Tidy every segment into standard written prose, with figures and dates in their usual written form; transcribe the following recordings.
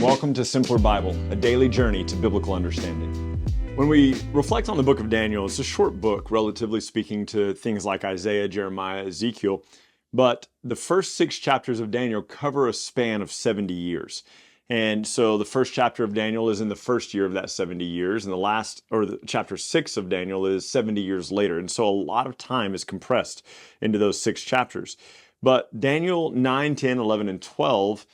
welcome to Simpler Bible, a daily journey to biblical understanding. When we reflect on the book of Daniel, it's a short book, relatively speaking, to things like Isaiah, Jeremiah, Ezekiel, but the first 6 chapters of Daniel cover a span of 70 years. And so the first chapter of Daniel is in the first year of that 70 years, and the chapter 6 of Daniel is 70 years later. And so a lot of time is compressed into those 6 chapters. But Daniel 9, 10, 11, and 12,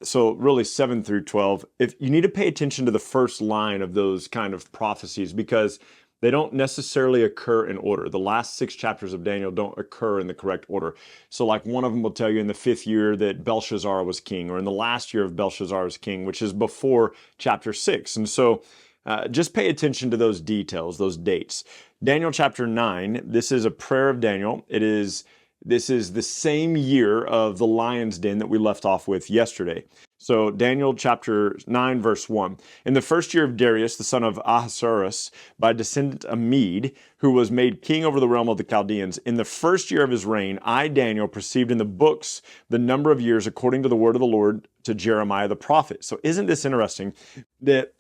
so really 7 through 12, if you need to pay attention to the first line of those kind of prophecies, because they don't necessarily occur in order. The last 6 chapters of Daniel don't occur in the correct order. So like one of them will tell you in the 5th year that Belshazzar was king, or in the last year of Belshazzar was king, which is before chapter 6. And so just pay attention to those details, those dates. Daniel chapter 9, this is a prayer of Daniel. This is the same year of the lion's den that we left off with yesterday. So Daniel chapter 9, verse 1. In the first year of Darius, the son of Ahasuerus, by descendant a Mede, who was made king over the realm of the Chaldeans, in the first year of his reign, I, Daniel, perceived in the books the number of years according to the word of the Lord to Jeremiah the prophet. So isn't this interesting that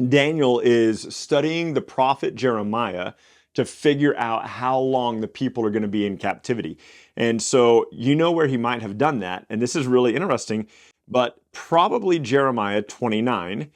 Daniel is studying the prophet Jeremiah to figure out how long the people are going to be in captivity. And so you know where he might have done that. And this is really interesting, but probably Jeremiah 29,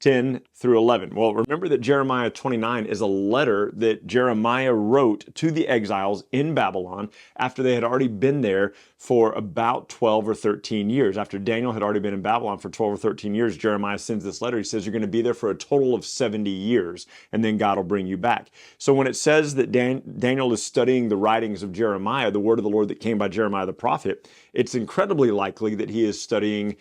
10 through 11. Well, remember that Jeremiah 29 is a letter that Jeremiah wrote to the exiles in Babylon after they had already been there for about 12 or 13 years. After Daniel had already been in Babylon for 12 or 13 years, Jeremiah sends this letter. He says, you're going to be there for a total of 70 years, and then God will bring you back. So when it says that Daniel is studying the writings of Jeremiah, the word of the Lord that came by Jeremiah the prophet, it's incredibly likely that he is studying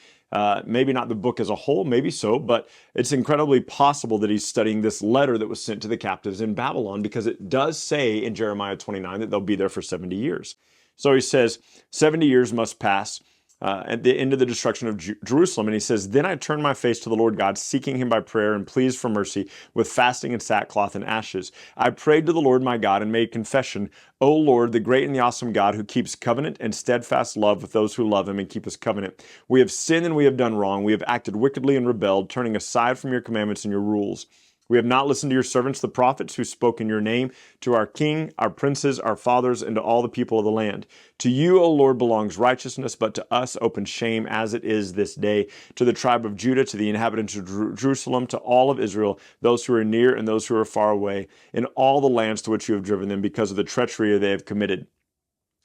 maybe not the book as a whole, maybe so, but it's incredibly possible that he's studying this letter that was sent to the captives in Babylon, because it does say in Jeremiah 29 that they'll be there for 70 years. So he says, 70 years must pass at the end of the destruction of Jerusalem. And he says, then I turned my face to the Lord God, seeking him by prayer and pleas for mercy with fasting and sackcloth and ashes. I prayed to the Lord my God and made confession, O Lord, the great and the awesome God, who keeps covenant and steadfast love with those who love him and keep his covenant. We have sinned and we have done wrong. We have acted wickedly and rebelled, turning aside from your commandments and your rules. We have not listened to your servants, the prophets, who spoke in your name, to our king, our princes, our fathers, and to all the people of the land. To you, O Lord, belongs righteousness, but to us open shame, as it is this day. To the tribe of Judah, to the inhabitants of Jerusalem, to all of Israel, those who are near and those who are far away, in all the lands to which you have driven them, because of the treachery they have committed.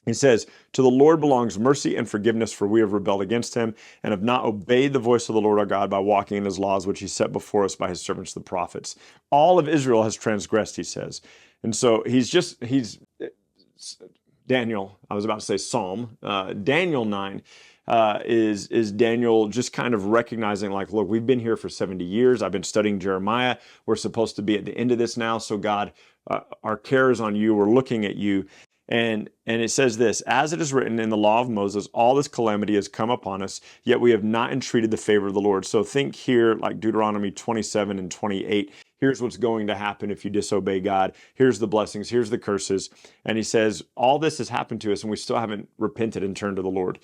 He says, to the Lord belongs mercy and forgiveness, for we have rebelled against him and have not obeyed the voice of the Lord our God by walking in his laws, which he set before us by his servants, the prophets. All of Israel has transgressed, he says. And so Daniel, I was about to say Psalm, Daniel 9 is Daniel just kind of recognizing, like, look, we've been here for 70 years. I've been studying Jeremiah. We're supposed to be at the end of this now. So God, our care is on you. We're looking at you. And it says this, as it is written in the law of Moses, all this calamity has come upon us, yet we have not entreated the favor of the Lord. So think here, like Deuteronomy 27 and 28, here's what's going to happen if you disobey God. Here's the blessings, here's the curses. And he says, all this has happened to us and we still haven't repented and turned to the Lord.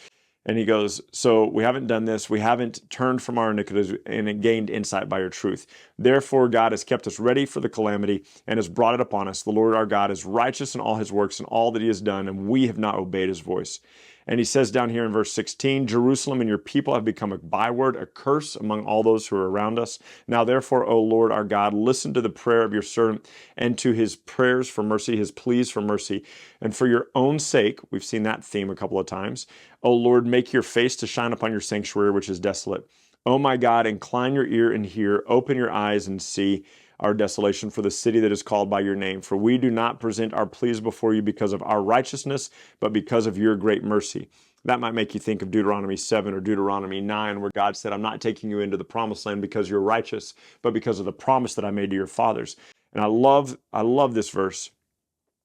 And he goes, so we haven't done this. We haven't turned from our iniquities and gained insight by your truth. Therefore, God has kept us ready for the calamity and has brought it upon us. The Lord our God is righteous in all his works and all that he has done, and we have not obeyed his voice. And he says down here in verse 16, Jerusalem and your people have become a byword, a curse among all those who are around us. Now therefore, O Lord our God, listen to the prayer of your servant and to his prayers for mercy, his pleas for mercy. And for your own sake, we've seen that theme a couple of times, O Lord, make your face to shine upon your sanctuary, which is desolate. O my God, incline your ear and hear, open your eyes and see our desolation for the city that is called by your name. For we do not present our pleas before you because of our righteousness, but because of your great mercy. That might make you think of Deuteronomy 7 or Deuteronomy 9, where God said, I'm not taking you into the promised land because you're righteous, but because of the promise that I made to your fathers. And I love this verse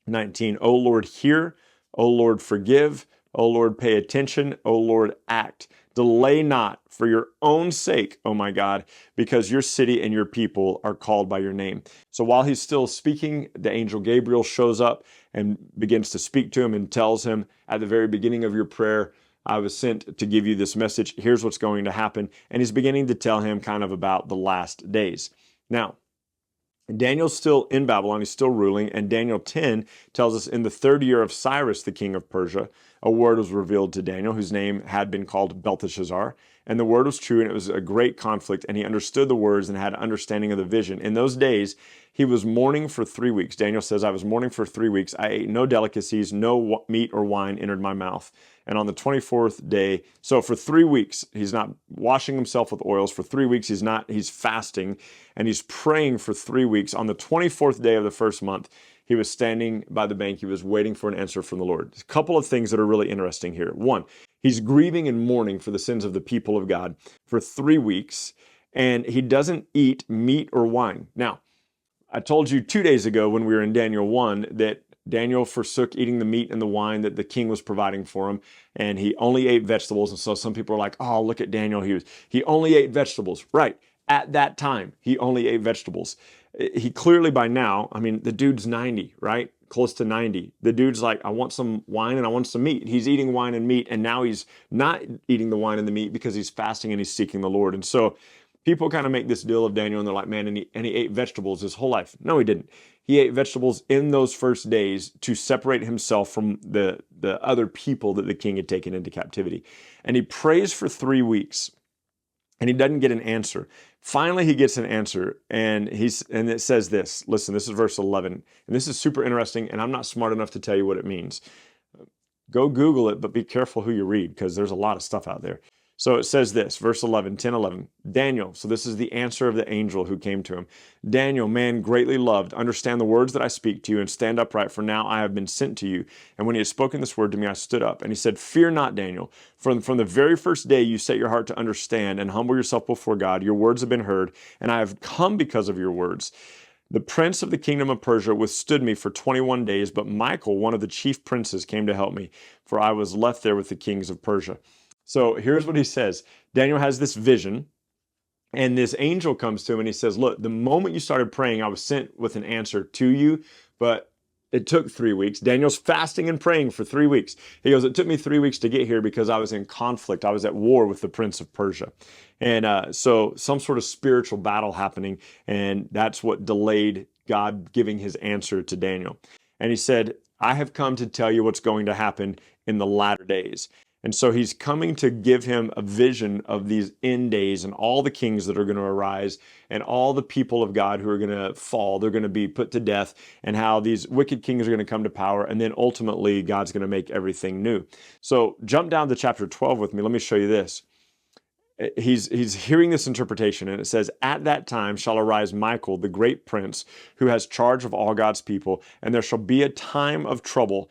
19. O Lord, hear. O Lord, forgive. O Lord, pay attention. O Lord, act. Delay not for your own sake, oh my God, because your city and your people are called by your name. So while he's still speaking, the angel Gabriel shows up and begins to speak to him and tells him, at the very beginning of your prayer, I was sent to give you this message. Here's what's going to happen. And he's beginning to tell him kind of about the last days. Now, Daniel's still in Babylon, he's still ruling, and Daniel 10 tells us in the third year of Cyrus, the king of Persia, a word was revealed to Daniel, whose name had been called Belteshazzar, and the word was true, and it was a great conflict, and he understood the words and had understanding of the vision. In those days, he was mourning for 3 weeks. Daniel says, I was mourning for 3 weeks. I ate no delicacies, no meat or wine entered my mouth. And on the 24th day, so for 3 weeks, he's not washing himself with oils. For 3 weeks, he's fasting and he's praying for 3 weeks. On the 24th day of the first month, he was standing by the bank. He was waiting for an answer from the Lord. A couple of things that are really interesting here. One, he's grieving and mourning for the sins of the people of God for 3 weeks, and he doesn't eat meat or wine. Now, I told you 2 days ago when we were in Daniel 1 that Daniel forsook eating the meat and the wine that the king was providing for him, and he only ate vegetables. And so some people are like, oh, look at Daniel. He only ate vegetables. Right. At that time, he only ate vegetables. He clearly by now, I mean, the dude's 90, right? Close to 90. The dude's like, I want some wine and I want some meat. He's eating wine and meat, and now he's not eating the wine and the meat because he's fasting and he's seeking the Lord. And so people kind of make this deal of Daniel, and they're like, man, and he ate vegetables his whole life. No, he didn't. He ate vegetables in those first days to separate himself from the other people that the king had taken into captivity. And he prays for 3 weeks, and he doesn't get an answer. Finally, he gets an answer, and it says this. Listen, this is verse 11, and this is super interesting, and I'm not smart enough to tell you what it means. Go Google it, but be careful who you read, because there's a lot of stuff out there. So it says this, verse 11, 10, 11. Daniel, so this is the answer of the angel who came to him. Daniel, man greatly loved, understand the words that I speak to you and stand upright, for now I have been sent to you. And when he had spoken this word to me, I stood up. And he said, fear not, Daniel. From the very first day you set your heart to understand and humble yourself before God, your words have been heard, and I have come because of your words. The prince of the kingdom of Persia withstood me for 21 days, but Michael, one of the chief princes, came to help me, for I was left there with the kings of Persia. So here's what he says. Daniel has this vision, and this angel comes to him and he says, look, the moment you started praying, I was sent with an answer to you, but it took 3 weeks. Daniel's fasting and praying for 3 weeks. He goes, it took me 3 weeks to get here because I was in conflict. I was at war with the prince of Persia. And so some sort of spiritual battle happening, and that's what delayed God giving his answer to Daniel. And he said, I have come to tell you what's going to happen in the latter days. And so he's coming to give him a vision of these end days and all the kings that are going to arise and all the people of God who are going to fall. They're going to be put to death, and how these wicked kings are going to come to power. And then ultimately, God's going to make everything new. So jump down to chapter 12 with me. Let me show you this. He's hearing this interpretation, and it says, at that time shall arise Michael, the great prince, who has charge of all God's people, and there shall be a time of trouble,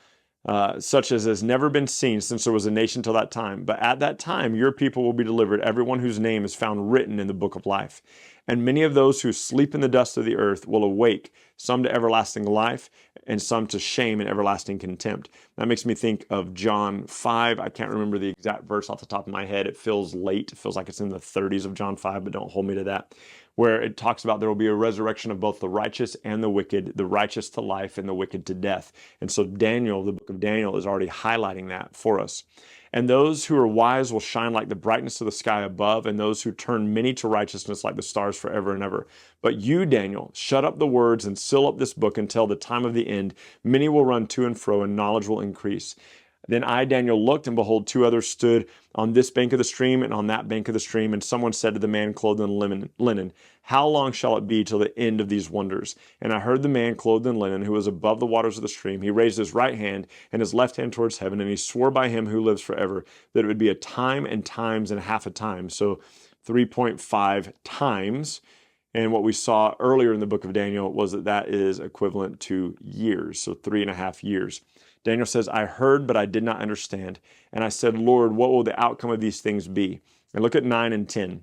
such as has never been seen since there was a nation till that time. But at that time your people will be delivered, everyone whose name is found written in the book of life. And many of those who sleep in the dust of the earth will awake, some to everlasting life, and some to shame and everlasting contempt. That makes me think of John 5. I can't remember the exact verse off the top of my head. It feels late. It feels like it's in the 30s of John 5, but don't hold me to that. Where it talks about there will be a resurrection of both the righteous and the wicked, the righteous to life and the wicked to death. And so Daniel, the book of Daniel, is already highlighting that for us. And those who are wise will shine like the brightness of the sky above, and those who turn many to righteousness like the stars forever and ever. But you, Daniel, shut up the words and seal up this book until the time of the end. Many will run to and fro, and knowledge will increase. Then I, Daniel, looked, and behold, two others stood on this bank of the stream and on that bank of the stream. And someone said to the man clothed in linen, how long shall it be till the end of these wonders? And I heard the man clothed in linen, who was above the waters of the stream. He raised his right hand and his left hand towards heaven, and he swore by him who lives forever that it would be a time and times and half a time. So 3.5 times. And what we saw earlier in the book of Daniel was that is equivalent to years, so 3.5 years. Daniel says, I heard, but I did not understand. And I said, Lord, what will the outcome of these things be? And look at 9 and 10.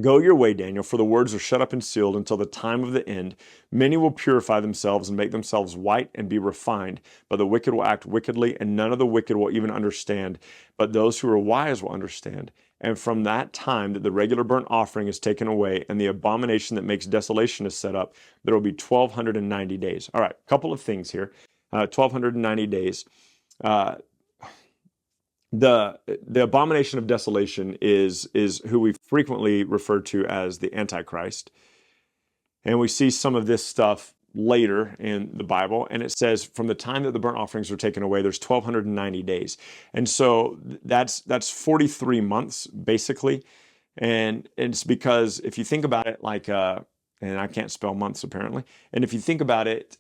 Go your way, Daniel, for the words are shut up and sealed until the time of the end. Many will purify themselves and make themselves white and be refined, but the wicked will act wickedly, and none of the wicked will even understand, but those who are wise will understand. And from that time that the regular burnt offering is taken away and the abomination that makes desolation is set up, there will be 1,290 days. All right, a couple of things here. 1,290 days. The abomination of desolation is who we frequently refer to as the Antichrist. And we see some of this stuff later in the Bible, and it says from the time that the burnt offerings were taken away, there's 1,290 days. And so that's 43 months, basically. And it's because if you think about it like, and I can't spell months apparently, and if you think about it,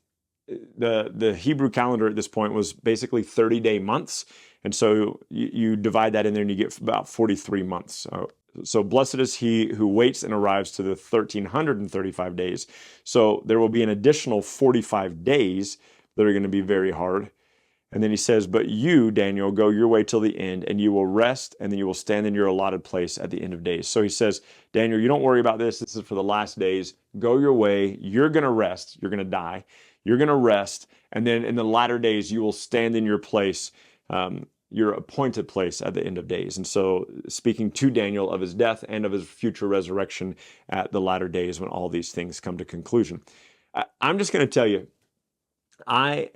the Hebrew calendar at this point was basically 30-day months. And so you divide that in there and you get about 43 months. So blessed is he who waits and arrives to the 1,335 days. So there will be an additional 45 days that are going to be very hard. And then he says, but you, Daniel, go your way till the end, and you will rest, and then you will stand in your allotted place at the end of days. So he says, Daniel, you don't worry about this. This is for the last days. Go your way. You're going to rest. You're going to die. You're going to rest. And then in the latter days, you will stand in your place, your appointed place at the end of days. And so speaking to Daniel of his death and of his future resurrection at the latter days when all these things come to conclusion. I'm just going to tell you, I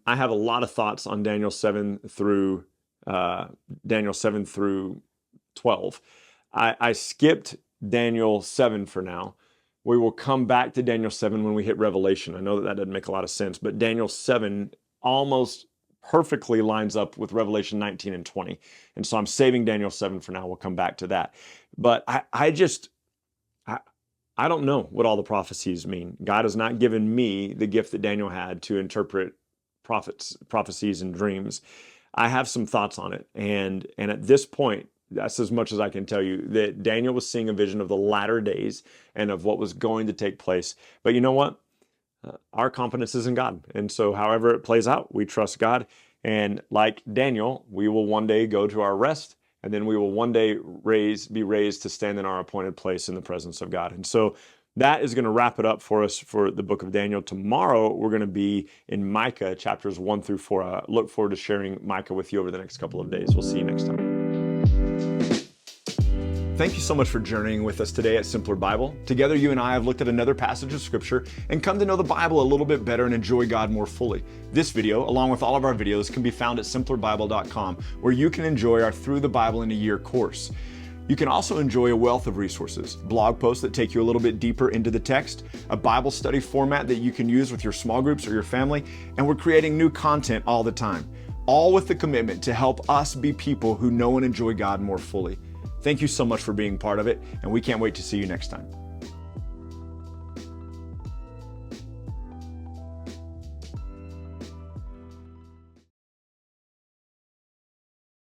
have a lot of thoughts on Daniel 7 through 12. I skipped Daniel 7 for now. We will come back to Daniel 7 when we hit Revelation. I know that doesn't make a lot of sense, but Daniel 7 almost perfectly lines up with Revelation 19 and 20. And so I'm saving Daniel 7 for now. We'll come back to that. But I don't know what all the prophecies mean. God has not given me the gift that Daniel had to interpret prophecies and dreams. I have some thoughts on it. And at this point, that's as much as I can tell you, that Daniel was seeing a vision of the latter days and of what was going to take place. But you know what? Our confidence is in God. And so however it plays out, we trust God. And like Daniel, we will one day go to our rest, and then we will one day be raised to stand in our appointed place in the presence of God. And so that is going to wrap it up for us for the book of Daniel. Tomorrow, we're going to be in Micah, chapters 1 through 4. I look forward to sharing Micah with you over the next couple of days. We'll see you next time. Thank you so much for journeying with us today at Simpler Bible. Together, you and I have looked at another passage of Scripture and come to know the Bible a little bit better and enjoy God more fully. This video, along with all of our videos, can be found at simplerbible.com, where you can enjoy our Through the Bible in a Year course. You can also enjoy a wealth of resources, blog posts that take you a little bit deeper into the text, a Bible study format that you can use with your small groups or your family, and we're creating new content all the time, all with the commitment to help us be people who know and enjoy God more fully. Thank you so much for being part of it, and we can't wait to see you next time.